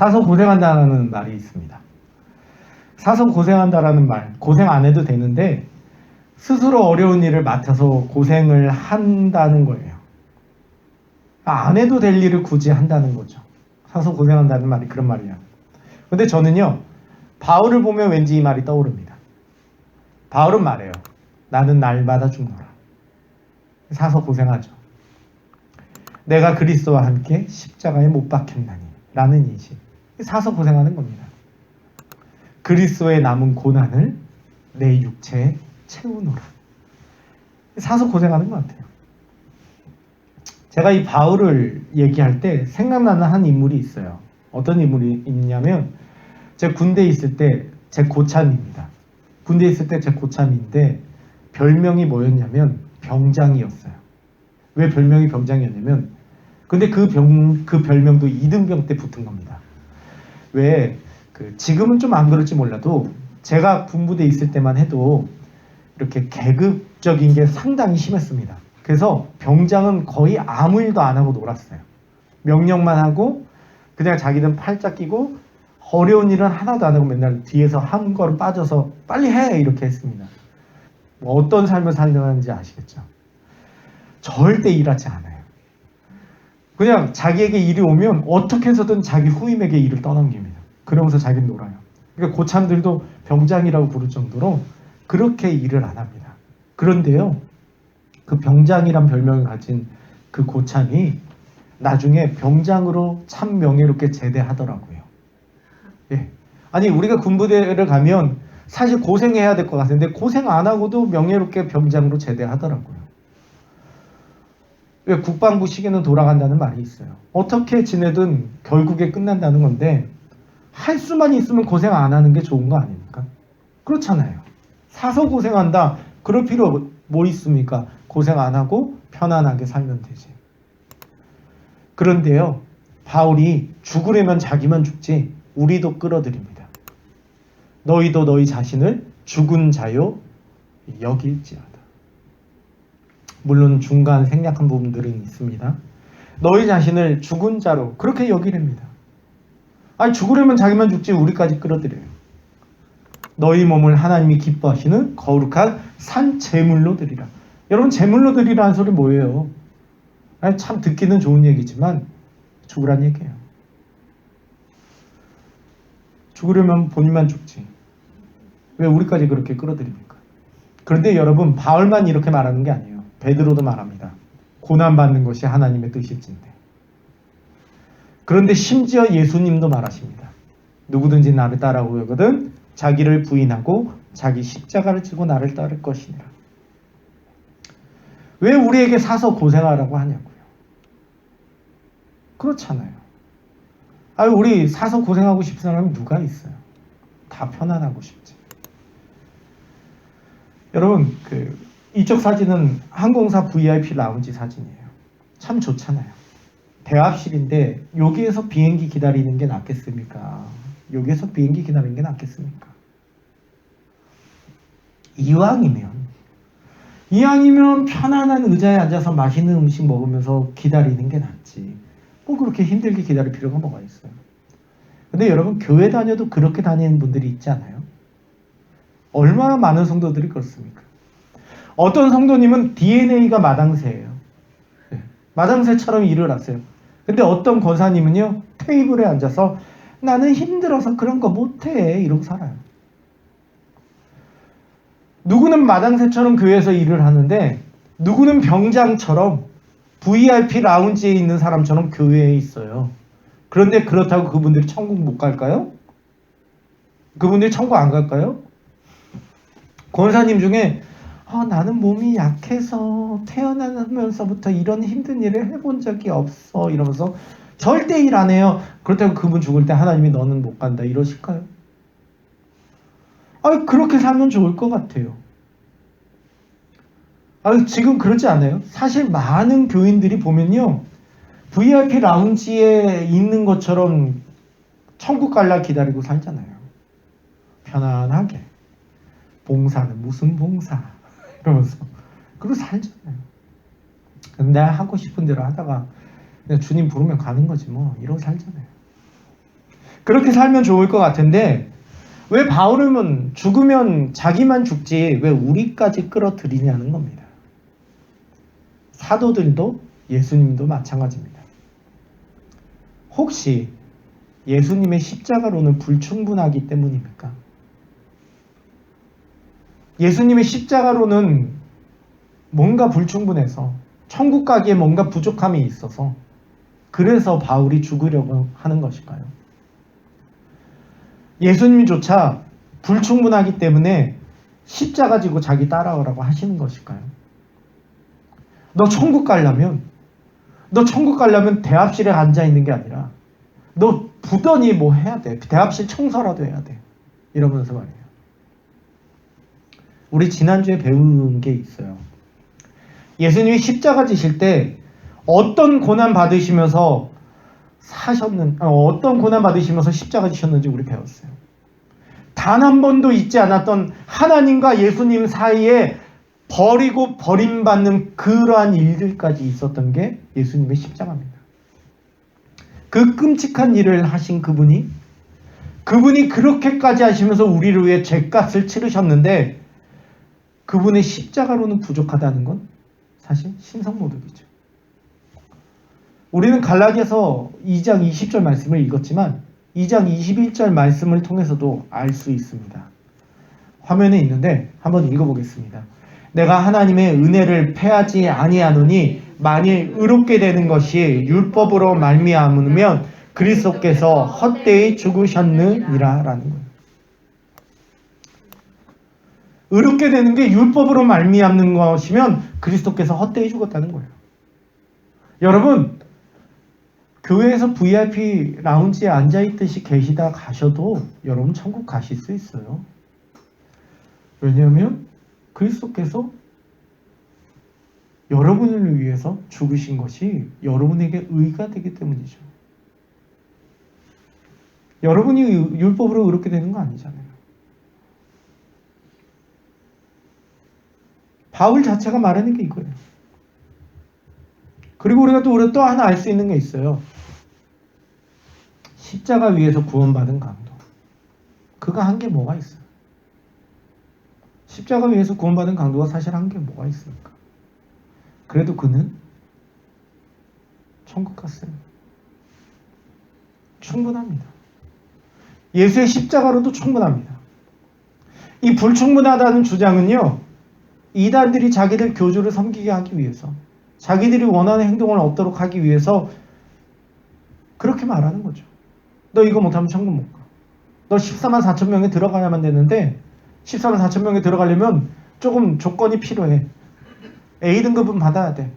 사서 고생한다라는 말이 있습니다. 사서 고생한다라는 말, 고생 안 해도 되는데 스스로 어려운 일을 맡아서 고생을 한다는 거예요. 안 해도 될 일을 굳이 한다는 거죠. 사서 고생한다는 말이 그런 말이야. 근데 저는요, 바울을 보면 왠지 이 말이 떠오릅니다. 바울은 말해요. 나는 날마다 죽노라. 사서 고생하죠. 내가 그리스도와 함께 십자가에 못 박혔나니 라는 인식. 사서 고생하는 겁니다. 그리스도의 남은 고난을 내 육체에 채우노라. 사서 고생하는 것 같아요. 제가 이 바울을 얘기할 때 생각나는 한 인물이 있어요. 어떤 인물이 있냐면 제가 군대에 있을 때 제 고참입니다. 군대에 있을 때 제 고참인데 별명이 뭐였냐면 병장이었어요. 왜 별명이 병장이었냐면 근데 그 별명도 이등병 때 붙은 겁니다. 왜 지금은 좀 안 그럴지 몰라도 제가 군부대에 있을 때만 해도 이렇게 계급적인 게 상당히 심했습니다. 그래서 병장은 거의 아무 일도 안 하고 놀았어요. 명령만 하고 그냥 자기는 팔짱 끼고 어려운 일은 하나도 안 하고 맨날 뒤에서 한 걸음 빠져서 빨리 해 이렇게 했습니다. 뭐 어떤 삶을 살려는지 아시겠죠? 절대 일하지 않아요. 그냥 자기에게 일이 오면 어떻게 해서든 자기 후임에게 일을 떠넘깁니다. 그러면서 자기는 놀아요. 그러니까 고참들도 병장이라고 부를 정도로 그렇게 일을 안 합니다. 그런데요, 그 병장이란 별명을 가진 그 고참이 나중에 병장으로 참 명예롭게 제대하더라고요. 예. 아니 우리가 군부대를 가면 사실 고생해야 될 것 같은데 고생 안 하고도 명예롭게 병장으로 제대하더라고요. 왜 국방부 시계는 돌아간다는 말이 있어요. 어떻게 지내든 결국에 끝난다는 건데 할 수만 있으면 고생 안 하는 게 좋은 거 아닙니까? 그렇잖아요. 사서 고생한다. 그럴 필요 뭐 있습니까? 고생 안 하고 편안하게 살면 되지. 그런데요, 바울이 죽으려면 자기만 죽지 우리도 끌어들입니다. 너희도 너희 자신을 죽은 자요 여길지어다. 물론 중간 생략한 부분들은 있습니다. 너희 자신을 죽은 자로 그렇게 여기랍니다. 아니 죽으려면 자기만 죽지 우리까지 끌어들여요. 너희 몸을 하나님이 기뻐하시는 거룩한 산 제물로 드리라. 여러분 제물로 드리라는 소리 뭐예요? 아니, 참 듣기는 좋은 얘기지만 죽으란 얘기예요. 죽으려면 본인만 죽지. 왜 우리까지 그렇게 끌어들입니까? 그런데 여러분 바울만 이렇게 말하는 게 아니에요. 베드로도 말합니다. 고난받는 것이 하나님의 뜻일진데. 그런데 심지어 예수님도 말하십니다. 누구든지 나를 따라오거든 자기를 부인하고 자기 십자가를 지고 나를 따를 것이니라. 왜 우리에게 사서 고생하라고 하냐고요. 그렇잖아요. 아유 우리 사서 고생하고 싶은 사람이 누가 있어요. 다 편안하고 싶지. 여러분 이쪽 사진은 항공사 VIP 라운지 사진이에요. 참 좋잖아요. 대합실인데 여기에서 비행기 기다리는 게 낫겠습니까? 여기에서 비행기 기다리는 게 낫겠습니까? 이왕이면 편안한 의자에 앉아서 맛있는 음식 먹으면서 기다리는 게 낫지. 뭐 그렇게 힘들게 기다릴 필요가 뭐가 있어요. 근데 여러분 교회 다녀도 그렇게 다니는 분들이 있지 않아요? 얼마나 많은 성도들이 그렇습니까? 어떤 성도님은 DNA가 마당새예요. 마당새처럼 일을 하세요. 근데 어떤 권사님은요 테이블에 앉아서 나는 힘들어서 그런 거 못해 이러고 살아요. 누구는 마당새처럼 교회에서 일을 하는데 누구는 병장처럼 VIP 라운지에 있는 사람처럼 교회에 있어요. 그런데 그렇다고 그분들이 천국 못 갈까요? 그분들이 천국 안 갈까요? 권사님 중에 나는 몸이 약해서 태어나면서부터 이런 힘든 일을 해본 적이 없어 이러면서 절대 일 안 해요. 그렇다고 그분 죽을 때 하나님이 너는 못 간다 이러실까요? 그렇게 살면 좋을 것 같아요. 지금 그렇지 않아요? 사실 많은 교인들이 보면요 VIP 라운지에 있는 것처럼 천국 갈라 기다리고 살잖아요. 편안하게. 봉사는 무슨 봉사 이러면서 그러고 살잖아요. 내가 하고 싶은 대로 하다가 그냥 주님 부르면 가는 거지 뭐 이러고 살잖아요. 그렇게 살면 좋을 것 같은데 왜 바울은 죽으면 자기만 죽지 왜 우리까지 끌어들이냐는 겁니다. 사도들도 예수님도 마찬가지입니다. 혹시 예수님의 십자가로는 불충분하기 때문입니까? 예수님의 십자가로는 뭔가 불충분해서 천국 가기에 뭔가 부족함이 있어서 그래서 바울이 죽으려고 하는 것일까요? 예수님조차 불충분하기 때문에 십자가 지고 자기 따라오라고 하시는 것일까요? 너 천국 가려면 대합실에 앉아 있는 게 아니라 너 부더니 뭐 해야 돼. 대합실 청소라도 해야 돼. 이러면서 말이에요. 우리 지난주에 배운 게 있어요. 예수님이 십자가 지실 때 어떤 고난 받으시면서 어떤 고난 받으시면서 십자가 지셨는지 우리 배웠어요. 단 한 번도 있지 않았던 하나님과 예수님 사이에 버리고 버림받는 그러한 일들까지 있었던 게 예수님의 십자가입니다. 그 끔찍한 일을 하신 그분이 그렇게까지 하시면서 우리를 위해 죄값을 치르셨는데 그분의 십자가로는 부족하다는 건 사실 신성모독이죠. 우리는 갈라디아서 2장 20절 말씀을 읽었지만 2장 21절 말씀을 통해서도 알 수 있습니다. 화면에 있는데 한번 읽어보겠습니다. 내가 하나님의 은혜를 패하지 아니하노니 만일 의롭게 되는 것이 율법으로 말미암으면 그리스도께서 헛되이 죽으셨느니라 라는 거예요. 의롭게 되는 게 율법으로 말미암는 것이면 그리스도께서 헛되이 죽었다는 거예요. 여러분, 교회에서 VIP 라운지에 앉아있듯이 계시다 가셔도 여러분 천국 가실 수 있어요. 왜냐하면 그리스도께서 여러분을 위해서 죽으신 것이 여러분에게 의가 되기 때문이죠. 여러분이 율법으로 의롭게 되는 거 아니잖아요. 바울 자체가 말하는 게 이거예요. 그리고 우리가 또 하나 알 수 있는 게 있어요. 십자가 위에서 구원받은 강도. 그가 한 게 뭐가 있어요? 십자가 위에서 구원받은 강도가 사실 한 게 뭐가 있습니까? 그래도 그는 천국 갔어요. 충분합니다. 예수의 십자가로도 충분합니다. 이 불충분하다는 주장은요, 이단들이 자기들 교주를 섬기게 하기 위해서, 자기들이 원하는 행동을 얻도록 하기 위해서 그렇게 말하는 거죠. 너 이거 못하면 천국 못 가. 너 14만 4천 명에 들어가야만 되는데 14만 4천 명에 들어가려면 조금 조건이 필요해. A등급은 받아야 돼.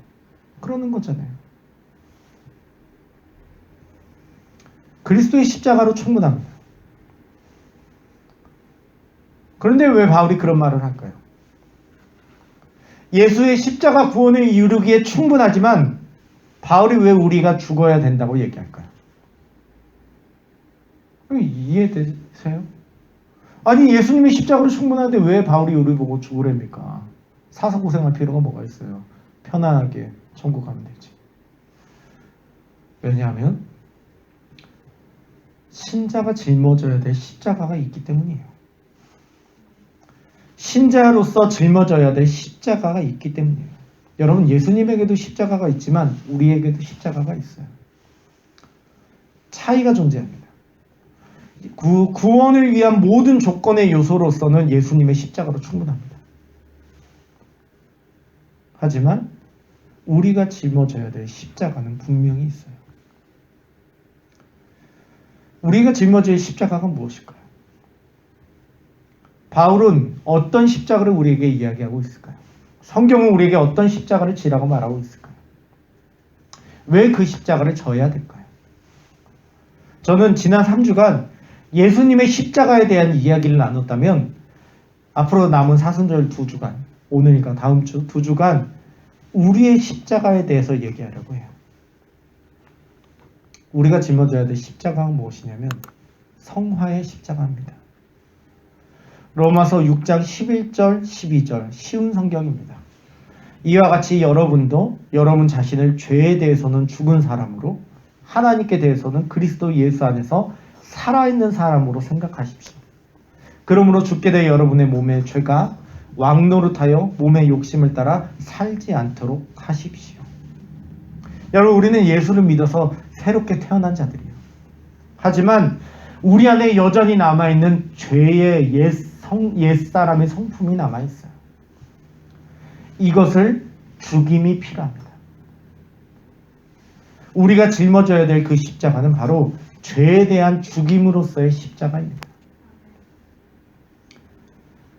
그러는 거잖아요. 그리스도의 십자가로 충분합니다. 그런데 왜 바울이 그런 말을 할까요? 예수의 십자가 구원을 이루기에 충분하지만 바울이 왜 우리가 죽어야 된다고 얘기할까요? 이해되세요? 아니 예수님이 십자가로 충분한데 왜 바울이 우리 보고 죽으랍니까? 사서 고생할 필요가 뭐가 있어요? 편안하게 천국 가면 되지. 왜냐하면 신자가 짊어져야 될 십자가가 있기 때문이에요. 신자로서 짊어져야 될 십자가가 있기 때문이에요. 여러분, 예수님에게도 십자가가 있지만 우리에게도 십자가가 있어요. 차이가 존재합니다. 구원을 위한 모든 조건의 요소로서는 예수님의 십자가로 충분합니다. 하지만 우리가 짊어져야 될 십자가는 분명히 있어요. 우리가 짊어질 십자가가 무엇일까요? 바울은 어떤 십자가를 우리에게 이야기하고 있을까요? 성경은 우리에게 어떤 십자가를 지라고 말하고 있을까요? 왜 그 십자가를 져야 될까요? 저는 지난 3주간 예수님의 십자가에 대한 이야기를 나눴다면 앞으로 남은 사순절 2주간, 오늘과 다음 주 2주간 우리의 십자가에 대해서 얘기하려고 해요. 우리가 짊어져야 될 십자가가 무엇이냐면 성화의 십자가입니다. 로마서 6장 11절 12절 쉬운 성경입니다. 이와 같이 여러분도 여러분 자신을 죄에 대해서는 죽은 사람으로 하나님께 대해서는 그리스도 예수 안에서 살아있는 사람으로 생각하십시오. 그러므로 죽게 될 여러분의 몸의 죄가 왕노릇하여 몸의 욕심을 따라 살지 않도록 하십시오. 여러분, 우리는 예수를 믿어서 새롭게 태어난 자들이에요. 하지만 우리 안에 여전히 남아있는 죄의 옛사람의 성품이 남아있어요. 이것을 죽임이 필요합니다. 우리가 짊어져야 될 그 십자가는 바로 죄에 대한 죽임으로서의 십자가입니다.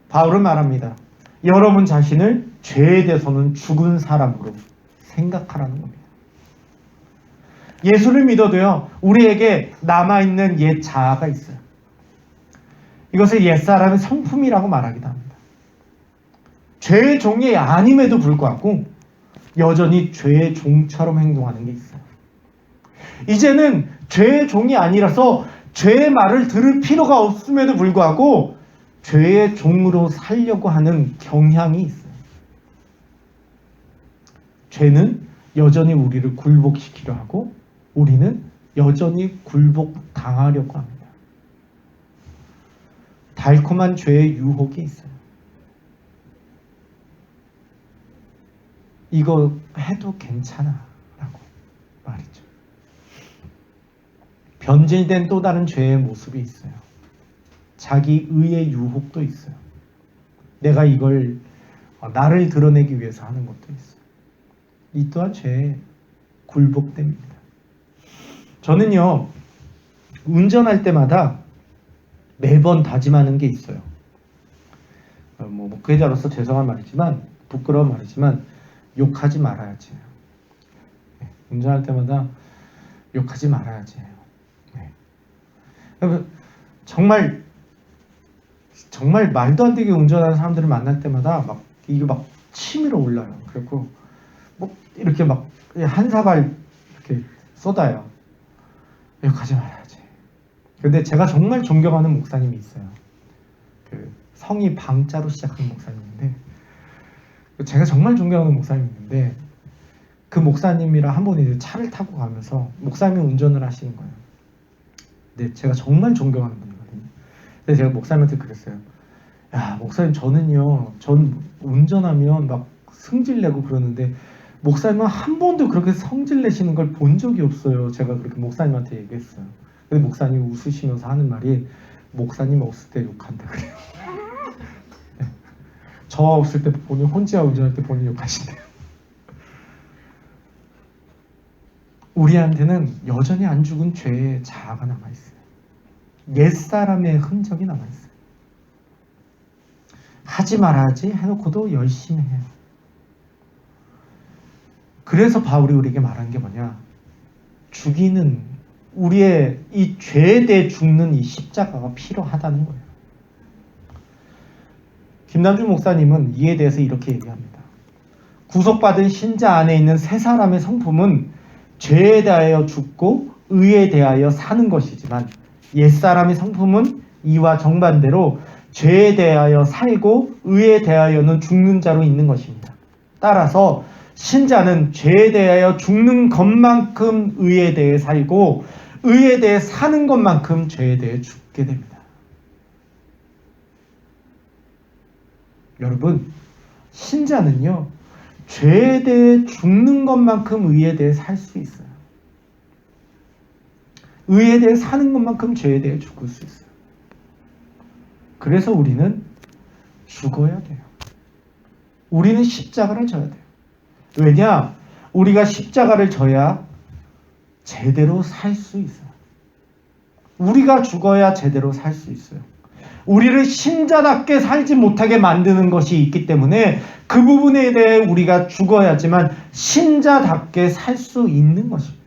바울은 말합니다. 여러분 자신을 죄에 대해서는 죽은 사람으로 생각하라는 겁니다. 예수를 믿어도요, 우리에게 남아있는 옛 자아가 있어요. 이것을 옛사람의 성품이라고 말하기도 합니다. 죄의 종이 아님에도 불구하고 여전히 죄의 종처럼 행동하는 게 있어요. 이제는 죄의 종이 아니라서 죄의 말을 들을 필요가 없음에도 불구하고 죄의 종으로 살려고 하는 경향이 있어요. 죄는 여전히 우리를 굴복시키려 하고 우리는 여전히 굴복당하려고 합니다. 달콤한 죄의 유혹이 있어요. 이거 해도 괜찮아 라고 말이죠. 변질된 또 다른 죄의 모습이 있어요. 자기 의의 유혹도 있어요. 내가 이걸 나를 드러내기 위해서 하는 것도 있어요. 이 또한 죄의 굴복됨입니다. 저는요, 운전할 때마다 매번 다짐하는 게 있어요. 목회자로서 죄송한 말이지만, 부끄러운 말이지만 욕하지 말아야지. 네, 운전할 때마다 욕하지 말아야지. 네. 정말 말도 안 되게 운전하는 사람들을 만날 때마다 이게 치밀어 올라요. 그리고 이렇게 한 사발 이렇게 쏟아요. 욕하지 말아야지. 근데 제가 정말 존경하는 목사님이 있어요. 그 성이 방자로 시작하는 목사님인데, 제가 정말 존경하는 목사님이 있는데, 그 목사님이랑 한 번 이제 차를 타고 가면서 목사님이 운전을 하시는 거예요. 근데 제가 정말 존경하는 분이거든요. 근데 제가 목사님한테 그랬어요. 야, 목사님, 전 운전하면 승질내고 그러는데 목사님은 한 번도 그렇게 성질내시는 걸 본 적이 없어요. 제가 그렇게 목사님한테 얘기했어요. 근데 목사님이 웃으시면서 하는 말이, 목사님 없을 때 욕한다 그래요. 네. 저 없을 때 본인 혼자 운전할 때 본인 욕하신대요. 우리한테는 여전히 안 죽은 죄의 자아가 남아있어요. 옛사람의 흔적이 남아있어요. 하지 말아야지 해놓고도 열심히 해요. 그래서 바울이 우리에게 말한 게 뭐냐? 죽이는, 우리의 이 죄에 대해 죽는 이 십자가가 필요하다는 거예요. 김남준 목사님은 이에 대해서 이렇게 얘기합니다. 구속받은 신자 안에 있는 새 사람의 성품은 죄에 대하여 죽고 의에 대하여 사는 것이지만, 옛사람의 성품은 이와 정반대로 죄에 대하여 살고 의에 대하여는 죽는 자로 있는 것입니다. 따라서 신자는 죄에 대하여 죽는 것만큼 의에 대해 살고 의에 대해 사는 것만큼 죄에 대해 죽게 됩니다. 여러분, 신자는요, 죄에 대해 죽는 것만큼 의에 대해 살 수 있어요. 의에 대해 사는 것만큼 죄에 대해 죽을 수 있어요. 그래서 우리는 죽어야 돼요. 우리는 십자가를 져야 돼요. 왜냐? 우리가 십자가를 져야 제대로 살 수 있어요. 우리가 죽어야 제대로 살 수 있어요. 우리를 신자답게 살지 못하게 만드는 것이 있기 때문에 그 부분에 대해 우리가 죽어야지만 신자답게 살 수 있는 것입니다.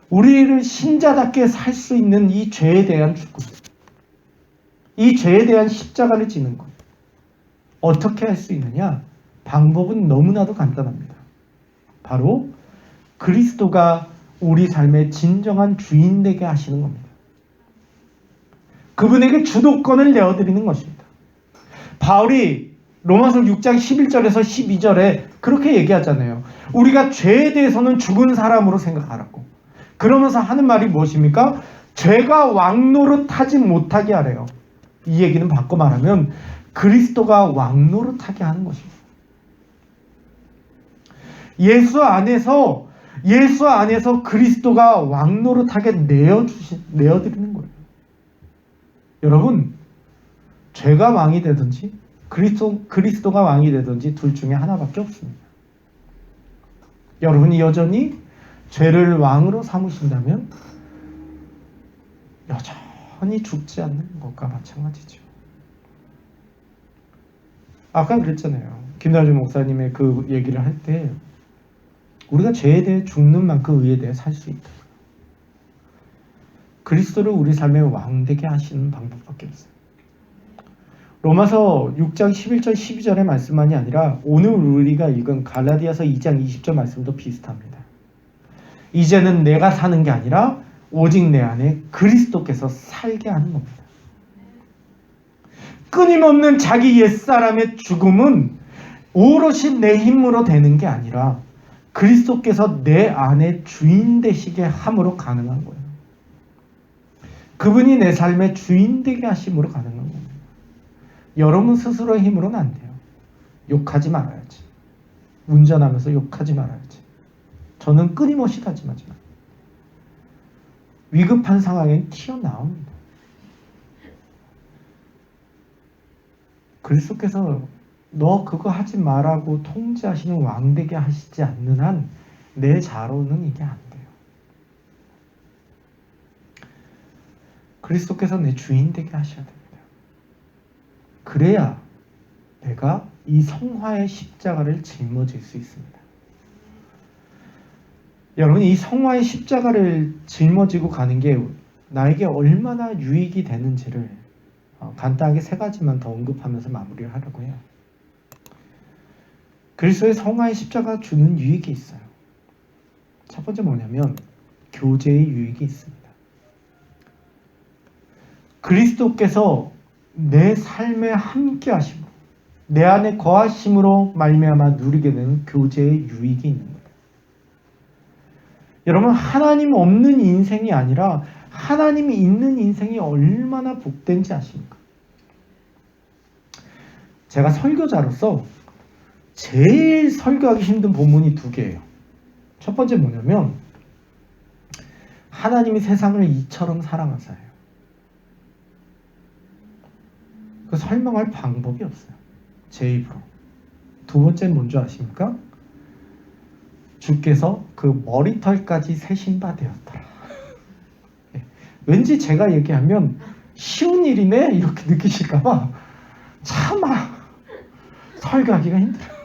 우리를 신자답게 살 수 있는 이 죄에 대한 죽음, 이 죄에 대한 십자가를 지는 것, 어떻게 할 수 있느냐? 방법은 너무나도 간단합니다. 바로 그리스도가 우리 삶의 진정한 주인 되게 하시는 겁니다. 그분에게 주도권을 내어드리는 것입니다. 바울이 로마서 6장 11절에서 12절에 그렇게 얘기하잖아요. 우리가 죄에 대해서는 죽은 사람으로 생각하라고. 그러면서 하는 말이 무엇입니까? 죄가 왕노릇하지 못하게 하래요. 이 얘기는 바꿔 말하면 그리스도가 왕노릇하게 하는 것입니다. 예수 안에서 그리스도가 왕노릇하게 내어드리는 거예요. 여러분, 죄가 왕이 되든지 그리스도가 왕이 되든지 둘 중에 하나밖에 없습니다. 여러분이 여전히 죄를 왕으로 삼으신다면 여전히 죽지 않는 것과 마찬가지죠. 아까 그랬잖아요. 김나주 목사님의 그 얘기를 할 때 우리가 죄에 대해 죽는 만큼 의에 대해 살 수 있다. 그리스도를 우리 삶의 왕되게 하시는 방법밖에 없어요. 로마서 6장 11절 12절의 말씀만이 아니라 오늘 우리가 읽은 갈라디아서 2장 20절 말씀도 비슷합니다. 이제는 내가 사는 게 아니라 오직 내 안에 그리스도께서 살게 하는 겁니다. 끊임없는 자기 옛사람의 죽음은 오롯이 내 힘으로 되는 게 아니라 그리스도께서 내 안에 주인 되시게 함으로 가능한 거예요. 그분이 내 삶의 주인 되게 하심으로 가능한 겁니다. 여러분 스스로의 힘으로는 안 돼요. 욕하지 말아야지. 운전하면서 욕하지 말아야지. 저는 끊임없이 다짐하지만 위급한 상황엔 튀어나옵니다. 그리스도께서 너 그거 하지 말라고 통제하시는 왕되게 하시지 않는 한 내 자로는 이게 안 돼요. 그리스도께서 내 주인 되게 하셔야 됩니다. 그래야 내가 이 성화의 십자가를 짊어질 수 있습니다. 여러분, 이 성화의 십자가를 짊어지고 가는 게 나에게 얼마나 유익이 되는지를 간단하게 세 가지만 더 언급하면서 마무리를 하려고 해요. 그리스도의 성화의 십자가가 주는 유익이 있어요. 첫 번째 뭐냐면 교제의 유익이 있습니다. 그리스도께서 내 삶에 함께 하심으로 내 안에 거하심으로 말미암아 누리게 되는 교제의 유익이 있는 거예요. 여러분, 하나님 없는 인생이 아니라 하나님이 있는 인생이 얼마나 복된지 아십니까? 제가 설교자로서 제일 설교하기 힘든 본문이 두 개예요. 첫 번째 뭐냐면 하나님이 세상을 이처럼 사랑하사요. 그 설명할 방법이 없어요. 제 입으로. 두 번째는 뭔지 아십니까? 주께서 그 머리털까지 세신 바 되었더라. 왠지 제가 얘기하면 쉬운 일이네 이렇게 느끼실까봐 차마 설교하기가 힘들어요.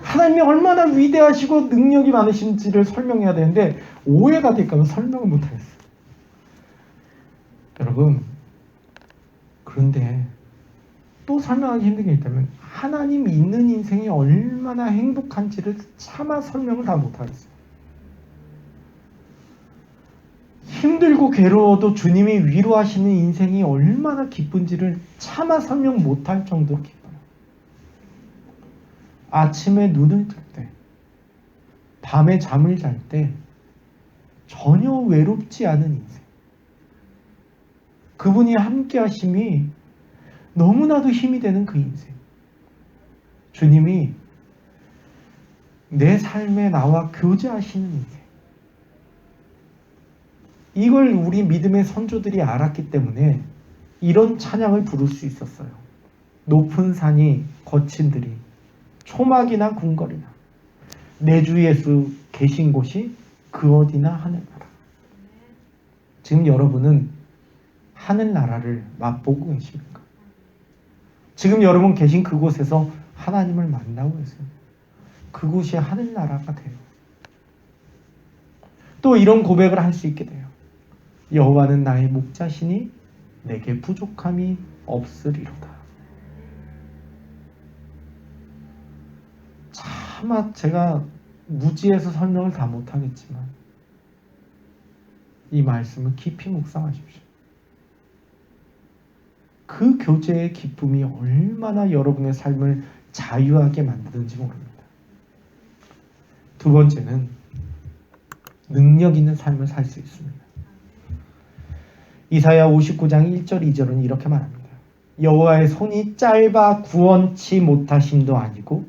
하나님이 얼마나 위대하시고 능력이 많으신지를 설명해야 되는데 오해가 될까봐 설명을 못하겠어요. 여러분, 그런데 또 설명하기 힘든 게 있다면 하나님이 있는 인생이 얼마나 행복한지를 차마 설명을 다 못하겠어요. 힘들고 괴로워도 주님이 위로하시는 인생이 얼마나 기쁜지를 차마 설명 못할 정도로 기뻐요. 아침에 눈을 뜰 때, 밤에 잠을 잘 때 전혀 외롭지 않은 인생. 그분이 함께 하심이 너무나도 힘이 되는 그 인생. 주님이 내 삶에 나와 교제하시는 인생. 이걸 우리 믿음의 선조들이 알았기 때문에 이런 찬양을 부를 수 있었어요. 높은 산이 거친 들이 초막이나 궁궐이나 내 주 예수 계신 곳이 그 어디나 하늘나라. 지금 여러분은 하늘나라를 맛보고 계십니까? 지금 여러분 계신 그곳에서 하나님을 만나고 계세요. 그곳이 하늘나라가 돼요. 또 이런 고백을 할 수 있게 돼요. 여호와는 나의 목자시니 내게 부족함이 없으리로다. 차마 제가 무지해서 설명을 다 못하겠지만 이 말씀을 깊이 묵상하십시오. 그 교제의 기쁨이 얼마나 여러분의 삶을 자유하게 만드는지 모릅니다. 두 번째는 능력 있는 삶을 살 수 있습니다. 이사야 59장 1절 2절은 이렇게 말합니다. 여호와의 손이 짧아 구원치 못하심도 아니고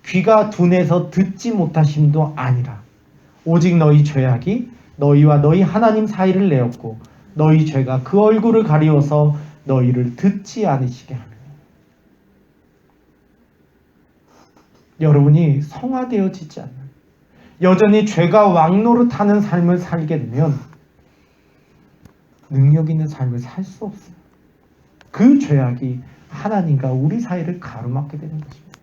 귀가 둔해서 듣지 못하심도 아니라 오직 너희 죄악이 너희와 너희 하나님 사이를 내었고 너희 죄가 그 얼굴을 가리워서 너희를 듣지 않으시게 하며. 여러분이 성화되어지지 않는 여전히 죄가 왕노릇하는 삶을 살게 되면 능력 있는 삶을 살 수 없어요. 그 죄악이 하나님과 우리 사이를 가로막게 되는 것입니다.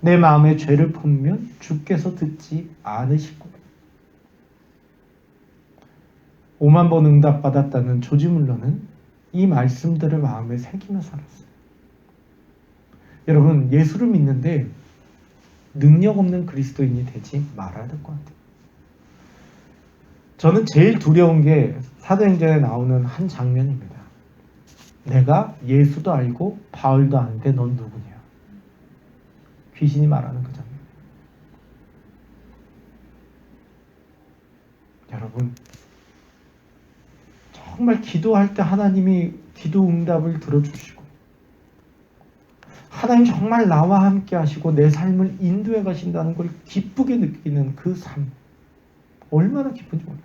내 마음에 죄를 품으면 주께서 듣지 않으실 거예요. 5만 번 응답받았다는 조지 물러는 이 말씀들을 마음에 새기며 살았어요. 여러분, 예수를 믿는데 능력 없는 그리스도인이 되지 말아야 될 것 같아요. 저는 제일 두려운 게 사도행전에 나오는 한 장면입니다. 내가 예수도 알고 바울도 아는데 넌 누구냐? 귀신이 말하는 그 장면. 여러분, 정말 기도할 때 하나님이 기도 응답을 들어주시고 하나님 정말 나와 함께 하시고 내 삶을 인도해 가신다는 걸 기쁘게 느끼는 그 삶, 얼마나 기쁜지 몰라요.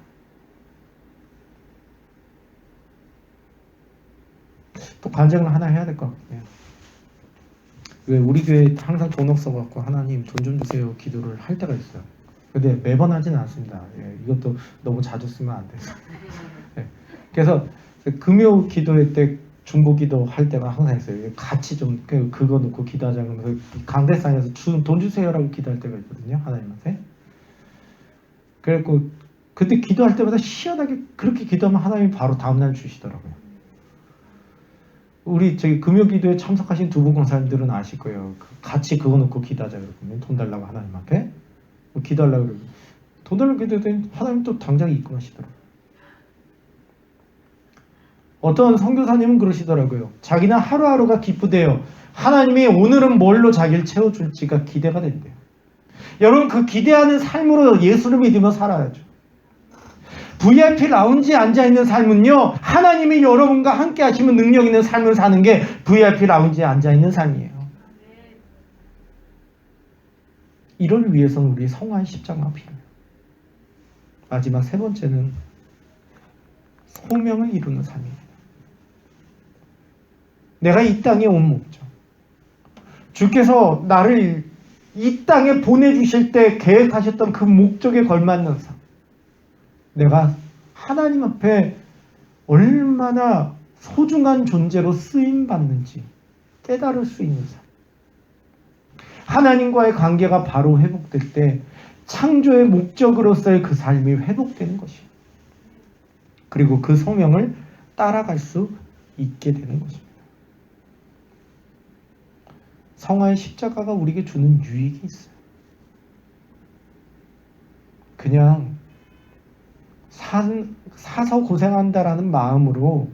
또 간증을 하나 해야 될 것 같아요. 왜 우리 교회 항상 돈 없어갖고 하나님 돈 좀 주세요 기도를 할 때가 있어요. 근데 매번 하지는 않습니다. 이것도 너무 자주 쓰면 안 돼서. 그래서 금요 기도회 때 중보 기도 할 때가 항상 있어요. 같이 좀 그거 놓고 기도하자 그러면서 강대상에서 돈 주세요라고 기도할 때가 있거든요. 하나님한테. 그래갖고 그때 기도할 때마다 희한하게 그렇게 기도하면 하나님이 바로 다음날 주시더라고요. 우리 저기 금요 기도에 참석하신 두 분 권사님들은 아실 거예요. 같이 그거 놓고 기도하자 그러거든요. 돈 달라고 하나님한테. 기도하려고 그러고 돈 달라고 기도했더니 하나님 또 당장 입금하시더라고요. 어떤 선교사님은 그러시더라고요. 자기는 하루하루가 기쁘대요. 하나님이 오늘은 뭘로 자기를 채워줄지가 기대가 된대요. 여러분, 그 기대하는 삶으로 예수를 믿으며 살아야죠. VIP 라운지에 앉아있는 삶은요, 하나님이 여러분과 함께 하시면 능력 있는 삶을 사는 게 VIP 라운지에 앉아있는 삶이에요. 이를 위해서는 우리의 성화의 십자가가 필요해요. 마지막 세 번째는 소명을 이루는 삶입니다. 내가 이 땅에 온 목적, 주께서 나를 이 땅에 보내주실 때 계획하셨던 그 목적에 걸맞는 삶, 내가 하나님 앞에 얼마나 소중한 존재로 쓰임받는지 깨달을 수 있는 삶, 하나님과의 관계가 바로 회복될 때 창조의 목적으로서의 그 삶이 회복되는 것이에요. 그리고 그 소명을 따라갈 수 있게 되는 것입니다. 성화의 십자가가 우리에게 주는 유익이 있어요. 그냥 사서 고생한다라는 마음으로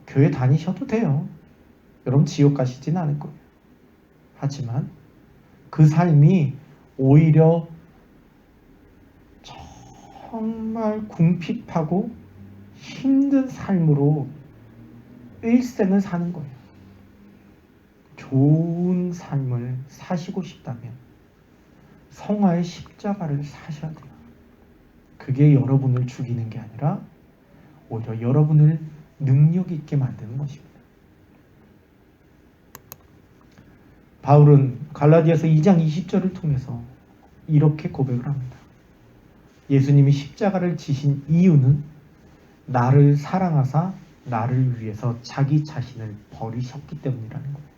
교회 다니셔도 돼요. 여러분 지옥 가시진 않을 거예요. 하지만 그 삶이 오히려 정말 궁핍하고 힘든 삶으로 일생을 사는 거예요. 좋은 삶을 사시고 싶다면 성화의 십자가를 사셔야 돼요. 그게 여러분을 죽이는 게 아니라 오히려 여러분을 능력 있게 만드는 것입니다. 바울은 갈라디아서 2장 20절을 통해서 이렇게 고백을 합니다. 예수님이 십자가를 지신 이유는 나를 사랑하사 나를 위해서 자기 자신을 버리셨기 때문이라는 거예요.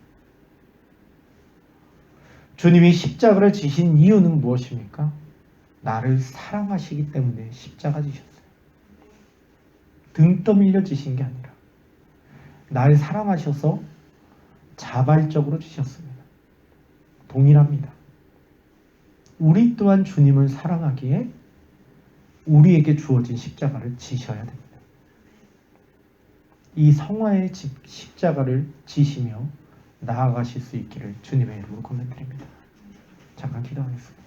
주님이 십자가를 지신 이유는 무엇입니까? 나를 사랑하시기 때문에 십자가 지셨어요. 등 떠밀려 지신 게 아니라 나를 사랑하셔서 자발적으로 지셨습니다. 동일합니다. 우리 또한 주님을 사랑하기에 우리에게 주어진 십자가를 지셔야 됩니다. 이 성화의 십자가를 지시며 나아가실 수 있기를 주님의 이름으로 권면드립니다. 잠깐 기도하겠습니다.